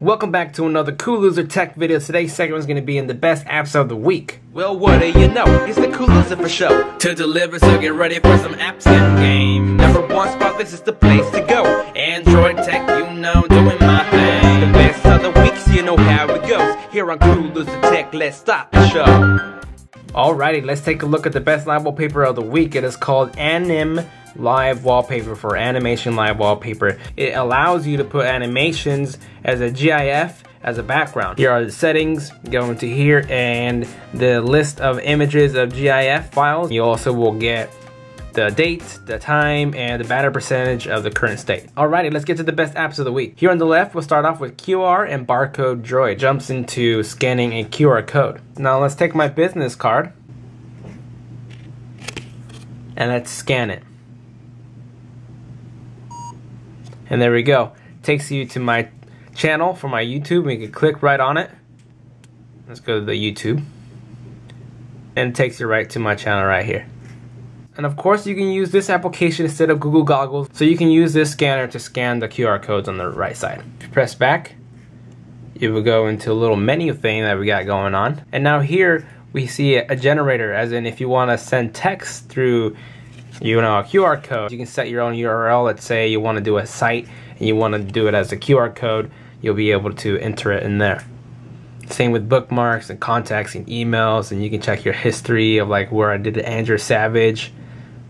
Welcome back to another Cool Loser Tech video. Today's segment is going to be in the best apps of the week. Well, what do you know? It's the Cool Loser for show. To deliver, so get ready for some apps and game. Number one spot, this is the place to go. Android tech, you know, doing my thing. The best of the week, so you know how it goes. Here on Cool Loser Tech, let's start the show. Alrighty, let's take a look at the best live wallpaper of the week. It is called Anim Live Wallpaper for Animation Live Wallpaper. It allows you to put animations as a GIF as a background. Here are the settings. Go into here and the list of images of GIF files. You also will get the date, the time, and the batter percentage of the current state. Alrighty, let's get to the best apps of the week. Here on the left, we'll start off with QR&Barcode Droid. Jumps into scanning a QR code. Now let's take my business card and let's scan it. And there we go. Takes you to my channel for my YouTube. We can click right on it. Let's go to the YouTube. And it takes you right to my channel right here. And of course you can use this application instead of Google Goggles. So you can use this scanner to scan the QR codes on the right side. If you press back, you will go into a little menu thing that we got going on. And now here we see a generator, as in if you want to send text through a QR code, you can set your own URL. Let's say you want to do a site and you want to do it as a QR code, you'll be able to enter it in there. Same with bookmarks and contacts and emails, and you can check your history of like where I did the Andrew Savage.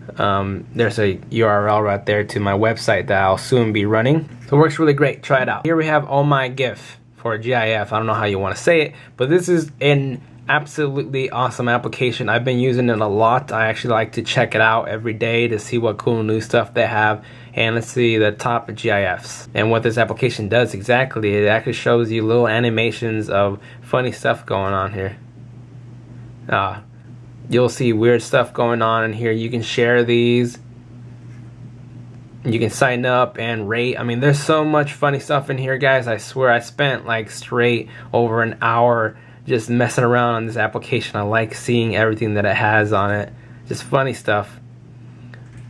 There's a URL right there to my website that I'll soon be running. So it works really great. Try it out. Here we have My Gif for GIF. I don't know how you want to say it, but this is an absolutely awesome application. I've been using it a lot. I actually like to check it out every day to see what cool new stuff they have. And let's see the top GIFs. And what this application does exactly, it actually shows you little animations of funny stuff going on here. You'll see weird stuff going on in here. You can share these. You can sign up and rate. I mean, there's so much funny stuff in here, guys. I swear I spent like straight over an hour just messing around on this application. I like seeing everything that it has on it. Just funny stuff.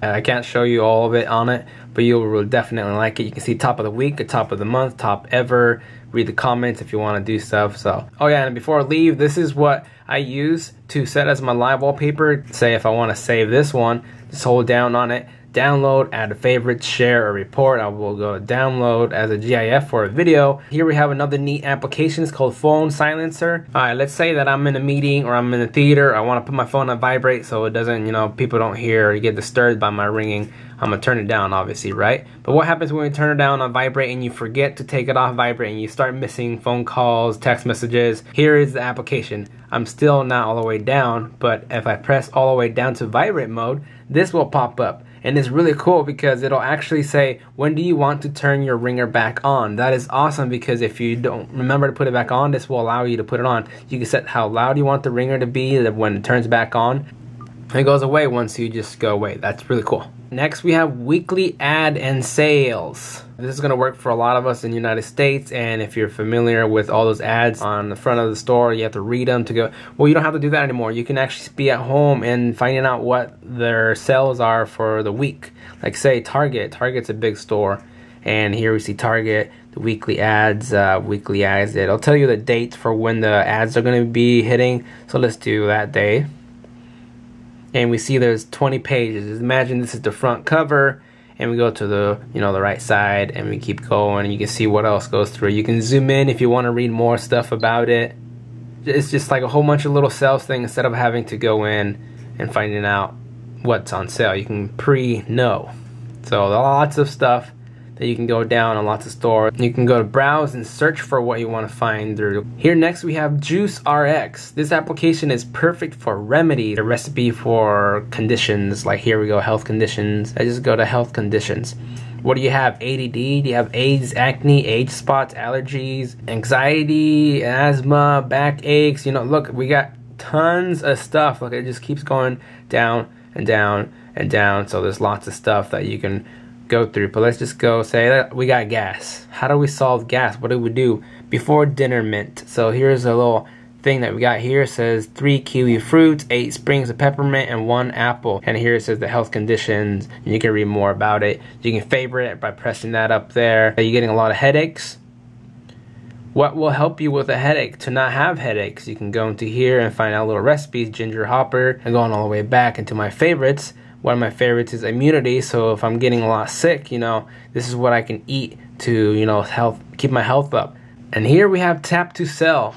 I can't show you all of it on it, but you'll definitely like it. You can see top of the week, the top of the month, top ever. Read the comments if you want to do stuff. So, oh yeah, and before I leave, this is what I use to set as my live wallpaper. Say if I want to save this one, just hold down on it. Download, add a favorite, share, or report. I will go to download as a GIF for a video. Here we have another neat application. It's called Phone Silencer. Alright, let's say that I'm in a meeting or I'm in a theater. I want to put my phone on vibrate so it doesn't, people don't hear or get disturbed by my ringing. I'm going to turn it down, obviously, right? But what happens when you turn it down on vibrate and you forget to take it off vibrate and you start missing phone calls, text messages? Here is the application. I'm still not all the way down, but if I press all the way down to vibrate mode, this will pop up. And it's really cool because it'll actually say, when do you want to turn your ringer back on? That is awesome because if you don't remember to put it back on, this will allow you to put it on. You can set how loud you want the ringer to be when it turns back on. And it goes away once you just go away. That's really cool. Next we have weekly ad and sales. This is going to work for a lot of us in the United States, and if you're familiar with all those ads on the front of the store, you have to read them to go. Well, you don't have to do that anymore. You can actually be at home and finding out what their sales are for the week. Like say Target. Target's a big store, and here we see Target, the weekly ads, It'll tell you the date for when the ads are going to be hitting. So let's do that day. And we see there's 20 pages. Imagine this is the front cover, and we go to the the right side, and we keep going, and you can see what else goes through. You can zoom in if you want to read more stuff about it. It's just like a whole bunch of little sales things. Instead of having to go in and finding out what's on sale, you can pre-know. So lots of stuff that you can go down on lots of stores. You can go to browse and search for what you want to find through. Here next we have Juice RX. This application is perfect for remedy, a recipe for conditions. Like here we go, health conditions. I just go to health conditions. What do you have? ADD, do you have AIDS, acne, age spots, allergies, anxiety, asthma, back aches? Look, we got tons of stuff. Look, it just keeps going down and down and down. So there's lots of stuff that you can go through. But let's just go say that we got gas. How do we solve gas? What do we do before dinner mint? So here's a little thing that we got here. It says 3 kiwi fruits, 8 sprigs of peppermint, and 1 apple. And here it says the health conditions, and you can read more about it. You can favorite it by pressing that up there. Are you getting a lot of headaches? What will help you with a headache? To not have headaches, you can go into here and find out little recipes, ginger hopper, and going all the way back into my favorites. One of my favorites is immunity, so if I'm getting a lot sick, you know, this is what I can eat to, you know, keep my health up. And here we have TapToSell.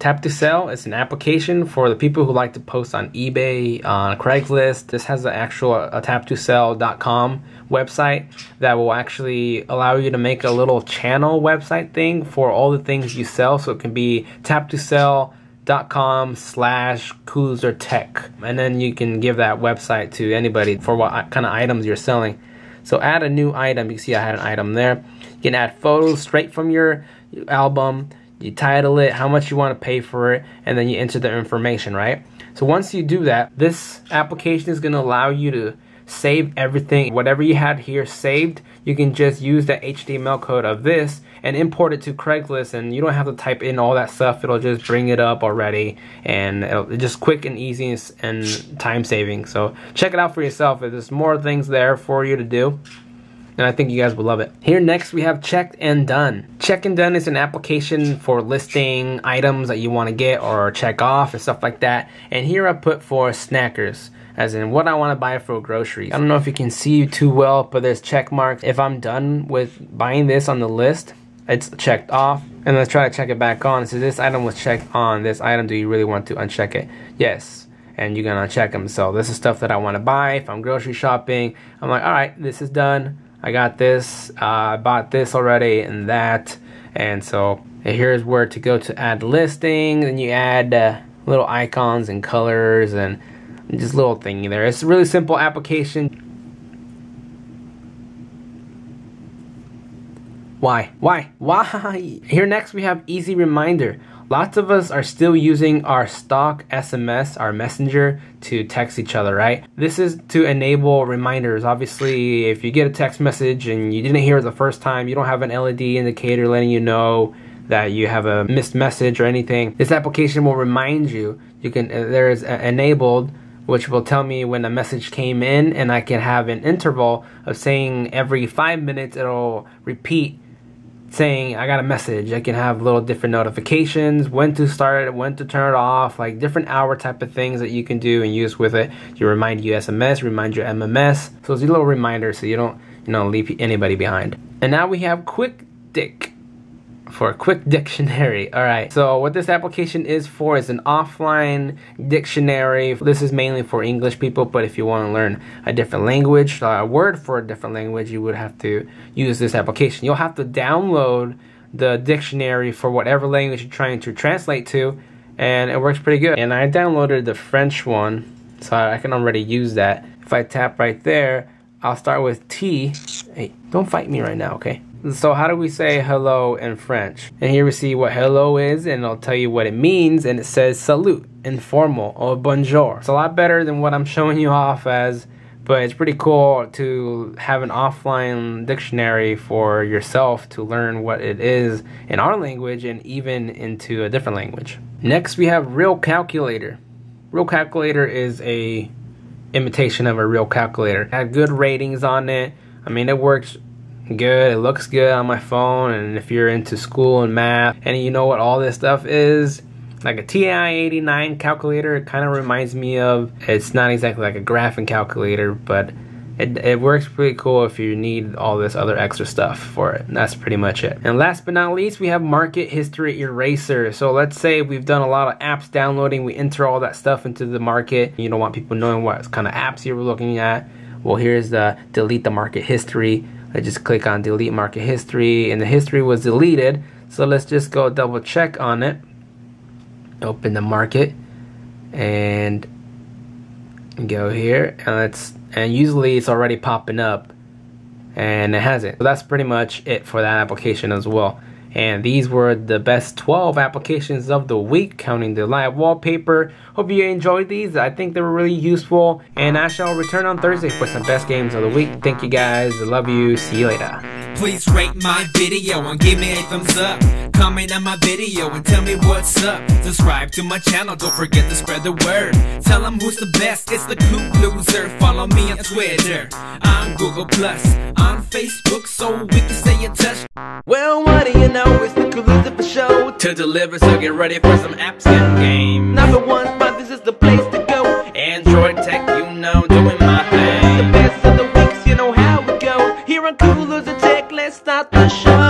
TapToSell is an application for the people who like to post on eBay, on Craigslist. This has an actual TapToSell.com website that will actually allow you to make a little channel website thing for all the things you sell. So it can be TapToSell.com/CooluzerTech, and then you can give that website to anybody for what kind of items you're selling. So add a new item. You see I had an item there. You can add photos straight from your album. You title it, how much you want to pay for it, and then you enter the information, right? So once you do that, this application is going to allow you to save everything. Whatever you had here saved, you can just use the HTML code of this and import it to Craigslist, and you don't have to type in all that stuff. It'll just bring it up already, and it's just quick and easy and time saving. So check it out for yourself. There's more things there for you to do, and I think you guys will love it. Here next we have Checked and Done. Check and Done is an application for listing items that you want to get or check off and stuff like that. And here I put for snackers, as in what I want to buy for groceries. I don't know if you can see too well, but there's check marks. If I'm done with buying this on the list, it's checked off. And let's try to check it back on. So this item was checked on. This item, do you really want to uncheck it? Yes. And you're gonna uncheck them. So this is stuff that I want to buy. If I'm grocery shopping, I'm like, all right, this is done. I got this, I bought this already and that. And so here's where to go to add listing. And you add little icons and colors and just little thingy there. It's a really simple application. Why? Here next we have Easy Reminder. Lots of us are still using our stock SMS, our messenger, to text each other, right? This is to enable reminders. Obviously, if you get a text message and you didn't hear it the first time, you don't have an LED indicator letting you know that you have a missed message or anything. This application will remind you. You can, there is enabled, which will tell me when a message came in, and I can have an interval of saying every 5 minutes it'll repeat saying I got a message. I can have little different notifications, when to start it, when to turn it off, like different hour type of things that you can do and use with it. You remind you SMS, remind your MMS. So it's a little reminder so you don't, you know, leave anybody behind. And now we have QuickDic for a quick dictionary. All right, so what this application is for is an offline dictionary. This is mainly for English people, but if you want to learn a different language, a word for a different language, you would have to use this application. You'll have to download the dictionary for whatever language you're trying to translate to, and it works pretty good. And I downloaded the French one, so I can already use that. If I tap right there, I'll start with T. Hey, don't fight me right now, okay? So how do we say hello in French? And here we see what hello is, and it'll tell you what it means, and it says salut, informal, or bonjour. It's a lot better than what I'm showing you off as, but it's pretty cool to have an offline dictionary for yourself to learn what it is in our language and even into a different language. Next we have RealCalculator. RealCalculator is a imitation of a real calculator. It had good ratings on it. I mean, it works good, it looks good on my phone, and if you're into school and math and you know what all this stuff is, like a TI-89 calculator, it kind of reminds me of, it's not exactly like a graphing calculator, but it works pretty cool if you need all this other extra stuff for it. And that's pretty much it. And last but not least, we have Market History Eraser. So let's say we've done a lot of apps downloading, we enter all that stuff into the market, you don't want people knowing what kind of apps you were looking at. Well, here's the delete the market history. I just click on delete market history, and the history was deleted. So let's just go double check on it. Open the market and go here, and usually it's already popping up, and it hasn't. So that's pretty much it for that application as well. And these were the best 12 applications of the week, counting the live wallpaper. Hope you enjoyed these. I think they were really useful. And I shall return on Thursday for some best games of the week. Thank you guys. I love you. See you later. Please rate my video and give me a thumbs up. comment on my video and tell me what's up. Subscribe to my channel, don't forget to spread the word. Tell them who's the best, it's the Cool Loser. Follow me on Twitter, on Google+, on Facebook, so we can stay in touch. Well, what do you know, it's the Cool Loser for show. To deliver, so get ready for some apps and games. Number one spot, this is the place to go. Android tech, you know, doing my thing. The best of the weeks, you know how it goes. Here on Cool Loser Tech, let's start the show.